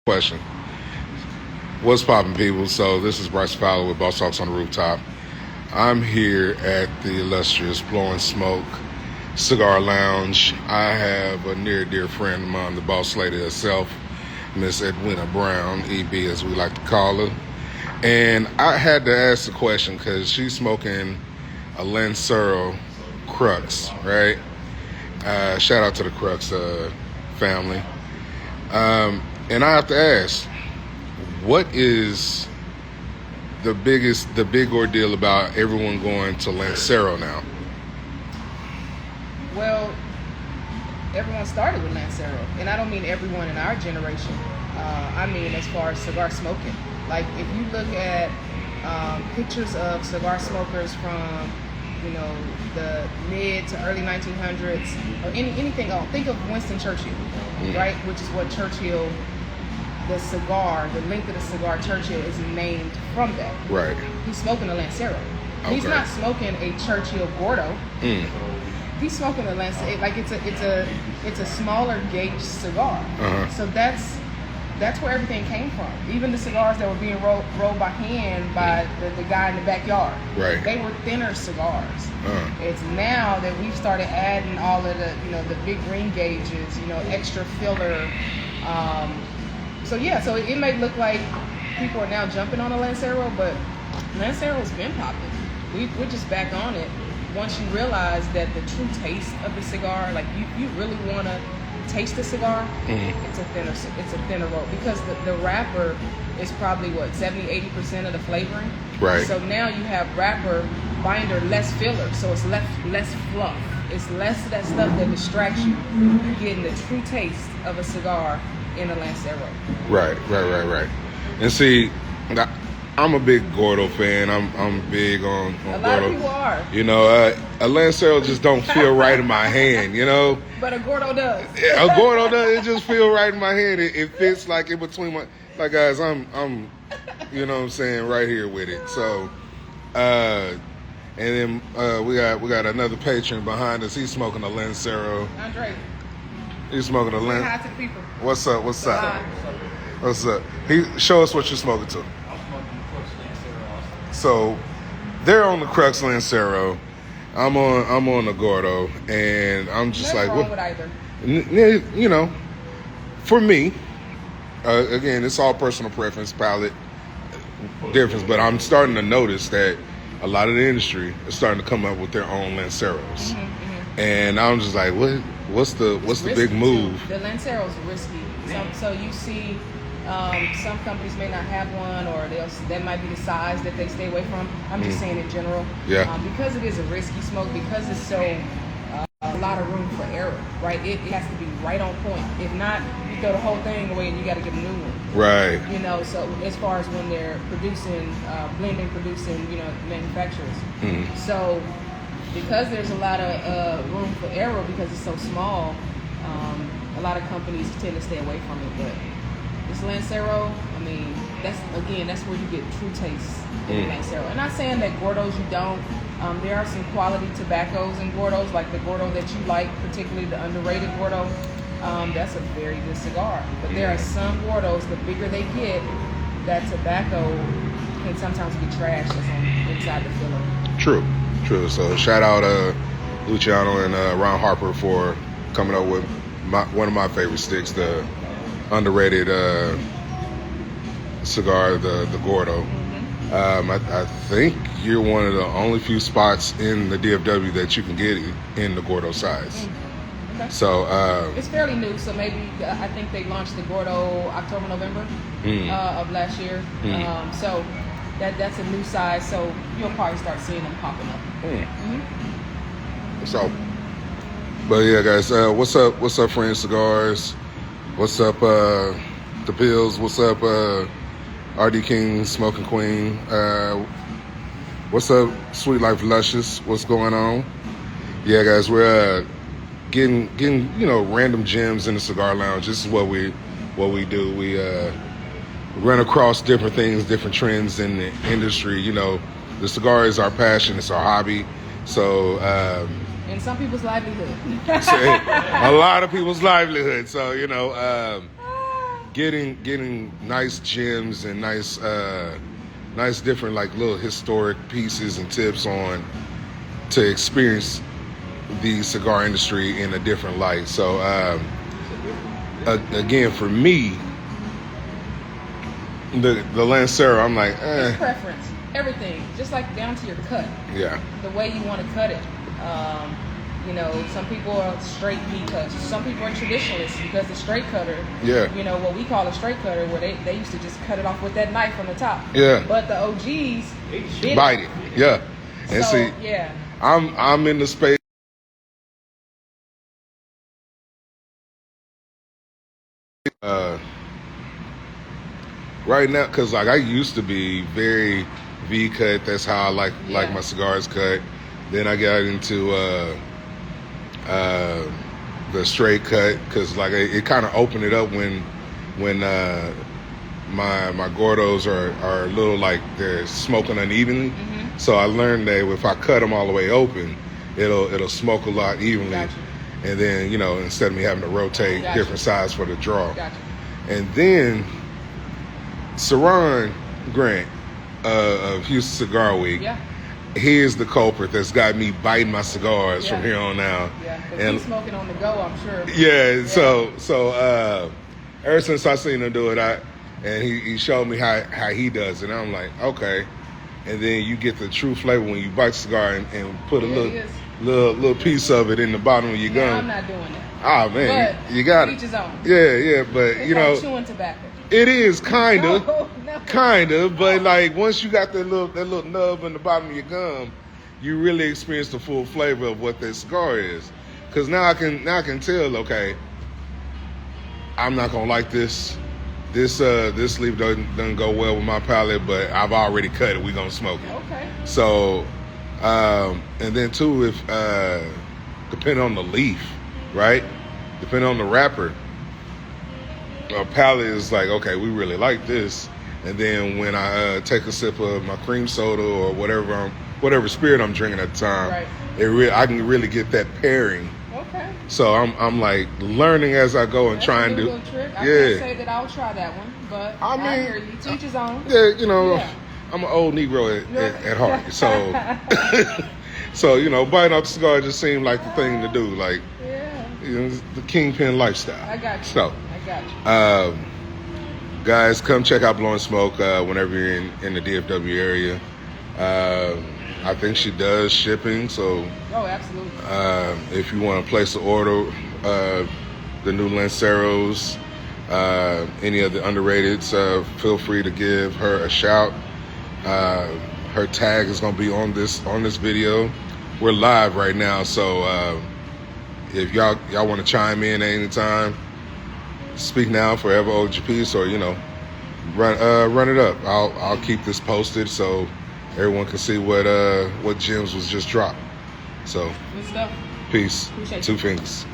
Question. What's poppin', people? So this is Bryce Fowler with Boss Talks on the Rooftop. I'm here at the illustrious Blowing Smoke Cigar Lounge. I have a near dear friend of mine, the boss lady herself, Miss Edwina Brown, EB as we like to call her. And I had to ask the question because she's smoking a Lancero Crux, right? Shout out to the Crux family. And I have to ask, what is the big ordeal about everyone going to Lancero now? Well, everyone started with Lancero, and I don't mean everyone in our generation. I mean as far as cigar smoking. Like if you look at pictures of cigar smokers from, the mid to early 1900s, or anything else, think of Winston Churchill, right? Which is what Churchill, the cigar, the length of the cigar, Churchill is named from that. Right. He's smoking a Lancero. Okay. He's not smoking a Churchill Gordo. He's smoking a Lancero. Like it's a smaller gauge cigar. Uh-huh. So that's where everything came from. Even the cigars that were being rolled by hand by the guy in the backyard. Right. They were thinner cigars. It's now that we've started adding all of the big ring gauges, extra filler. So it may look like people are now jumping on a Lancero, but Lancero's been popping. We're just back on it. Once you realize that the true taste of the cigar, like you really want to taste the cigar, it's a thinner roll because the wrapper is probably 70-80% of the flavoring. Right. So now you have wrapper, binder, less filler, so it's less fluff. It's less of that stuff that distracts you. You're getting the true taste of a cigar in a Lancero. Right. And see, I'm a big Gordo fan. I'm big on a lot Gordo. of people are. A Lancero just don't feel right in my hand, But a Gordo does. A Gordo does. It just feel right in my hand. It fits like in between my. Like guys, I'm you know what I'm saying, right here with it. So, and then we got another patron behind us. He's smoking a Lancero. Andre. He's smoking a Lancero. Hi to the people. What's up? What's up? Hi. What's up? Show us what you're smoking to. I'm smoking the Crux Lancero also. So they're on the Crux Lancero. I'm on the Gordo, and I'm just Nothing like, wrong with either. For me, again, it's all personal preference, palate difference. But I'm starting to notice that a lot of the industry is starting to come up with their own Lanceros, and I'm just like, what's the big move? The Lancero's risky. So you see, some companies may not have one, or that might be the size that they stay away from. I'm just saying in general. Yeah. Because it is a risky smoke, because it's so a lot of room for error, right? It has to be right on point. If not, you throw the whole thing away and you got to get a new one. Right. So as far as when they're producing, producing, manufacturers. So because there's a lot of room for error because it's so small, a lot of companies tend to stay away from it. But this Lancero, I mean, that's where you get true taste in Lancero. And not saying that Gordos you don't. There are some quality tobaccos in Gordos, like the Gordo that you like, particularly the underrated Gordo. That's a very good cigar. But there are some Gordos, the bigger they get, that tobacco can sometimes be trashed that's on inside the filler. True. So shout out Luciano and Ron Harper for coming up with one of my favorite sticks, the underrated cigar, the Gordo. I think you're one of the only few spots in the DFW that you can get in the Gordo size. Okay. So it's fairly new, so maybe I think they launched the Gordo October, November of last year. So that's a new size, so you'll probably start seeing them popping up. So, but yeah, guys, what's up, Friends Cigars? What's up, the Pills? What's up, RD King, Smoking Queen? What's up, Sweet Life Luscious? What's going on? Yeah, guys, we're getting random gems in the cigar lounge. This is what we do. We run across different things, different trends in the industry. The cigar is our passion. It's our hobby. So and some people's livelihood. a lot of people's livelihood. So getting nice gems and nice different like little historic pieces and tips on to experience the cigar industry in a different light. So again, for me, the Lancero, I'm like, It's preference. Everything, just like down to your cut. Yeah. The way you want to cut it. You know, some people are straight V cuts. Some people are traditionalists because the straight cutter, Yeah. you know, what we call a straight cutter, where they used to just cut it off with that knife on the top. Yeah. But the OGs did Bite it. Yeah. And so, see, yeah. I'm in the space. Right now, because like I used to be very V cut. That's how I like my cigars cut. Then I got into the straight cut because like it kind of opened it up when my gordos are a little like they're smoking unevenly. Mm-hmm. So I learned that if I cut them all the way open, it'll smoke a lot evenly. Gotcha. And then instead of me having to rotate Gotcha. different sides for the draw. Gotcha. And then Saran Grant of Houston Cigar Week. Yeah. He is the culprit that's got me biting my cigars Yeah. from here on out. Yeah. Because And he's smoking on the go, I'm sure. yeah, so ever since I seen him do it, and he showed me how he does it. And I'm like, okay. And then you get the true flavor when you bite the cigar and put a little piece of it in the bottom of your Yeah, gum. I'm not doing that. Ah man, But you got each it. his own. Yeah, but It's like chewing tobacco. it is kind of. No. Kind of, but like once you got that little nub in the bottom of your gum, you really experience the full flavor of what that cigar is. Because now I can tell, okay, I'm not gonna like this. This leaf doesn't go well with my palate, but I've already cut it. We gonna smoke it. Okay. So, and then too, if depending on the leaf, right? Depending on the wrapper, our palate is like, okay, we really like this. And then when I take a sip of my cream soda or whatever spirit I'm drinking at the time, Right. I can really get that pairing. Okay. So I'm like learning as I go and That's trying a good to. little trick. I Yeah. can't say that I'll try that one, but I I mean, hear you. Teach his own. Yeah, Yeah. I'm an old Negro at heart. So biting off the cigar just seemed like the thing to do. Like, Yeah. the kingpin lifestyle. I got you. So, I got you. guys, come check out Blowing Smoke whenever you're in the DFW area. I think she does shipping, so Oh, absolutely. if you want to place an order, the new Lanceros, any of the underrateds, feel free to give her a shout. Her tag is going to be on this video. We're live right now, so if y'all want to chime in at any time, speak now, forever hold your peace, or run it up. I'll keep this posted so everyone can see what gems was just dropped. So Good stuff. peace. Appreciate Two you. fingers.